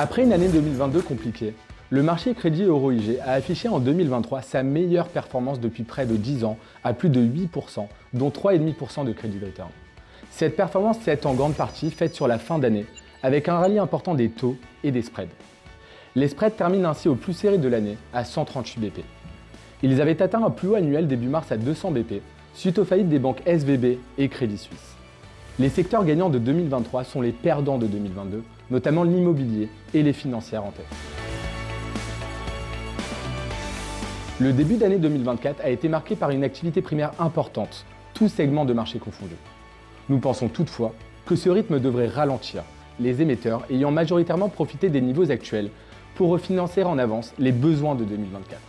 Après une année 2022 compliquée, le marché crédit euro-IG a affiché en 2023 sa meilleure performance depuis près de 10 ans à plus de 8%, dont 3,5% de crédit return. Cette performance s'est en grande partie faite sur la fin d'année, avec un rallye important des taux et des spreads. Les spreads terminent ainsi au plus serré de l'année à 138 BP. Ils avaient atteint un plus haut annuel début mars à 200 BP, suite aux faillites des banques SVB et Crédit Suisse. Les secteurs gagnants de 2023 sont les perdants de 2022, notamment l'immobilier et les financières en tête. Le début d'année 2024 a été marqué par une activité primaire importante, tous segments de marché confondus. Nous pensons toutefois que ce rythme devrait ralentir, les émetteurs ayant majoritairement profité des niveaux actuels pour refinancer en avance les besoins de 2024.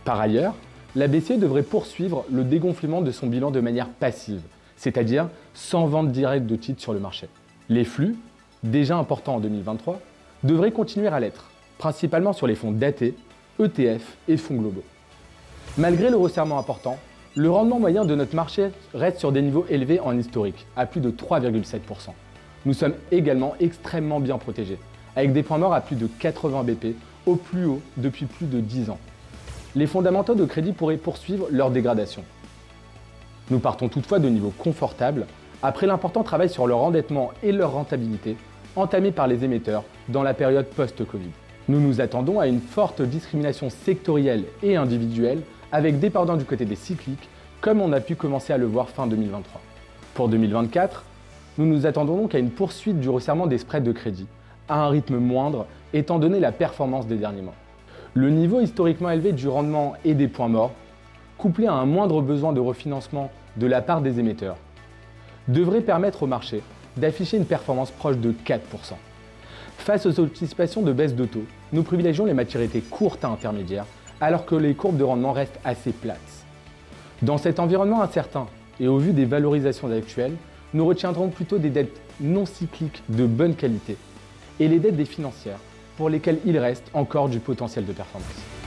Par ailleurs, la BCE devrait poursuivre le dégonflement de son bilan de manière passive, c'est-à-dire sans vente directe de titres sur le marché. Les flux, déjà importants en 2023, devraient continuer à l'être, principalement sur les fonds datés, ETF et fonds globaux. Malgré le resserrement important, le rendement moyen de notre marché reste sur des niveaux élevés en historique, à plus de 3,7%. Nous sommes également extrêmement bien protégés, avec des points morts à plus de 80 BP, au plus haut depuis plus de 10 ans. Les fondamentaux de crédit pourraient poursuivre leur dégradation. Nous partons toutefois de niveaux confortables, après l'important travail sur leur endettement et leur rentabilité, entamé par les émetteurs dans la période post-Covid. Nous nous attendons à une forte discrimination sectorielle et individuelle, avec des perdants du côté des cycliques, comme on a pu commencer à le voir fin 2023. Pour 2024, nous nous attendons donc à une poursuite du resserrement des spreads de crédit, à un rythme moindre, étant donné la performance des derniers mois. Le niveau historiquement élevé du rendement et des points morts, couplé à un moindre besoin de refinancement de la part des émetteurs, devrait permettre au marché d'afficher une performance proche de 4%. Face aux anticipations de baisse de taux, nous privilégions les maturités courtes à intermédiaires, alors que les courbes de rendement restent assez plates. Dans cet environnement incertain et au vu des valorisations actuelles, nous retiendrons plutôt des dettes non cycliques de bonne qualité et les dettes des financières pour lesquelles il reste encore du potentiel de performance.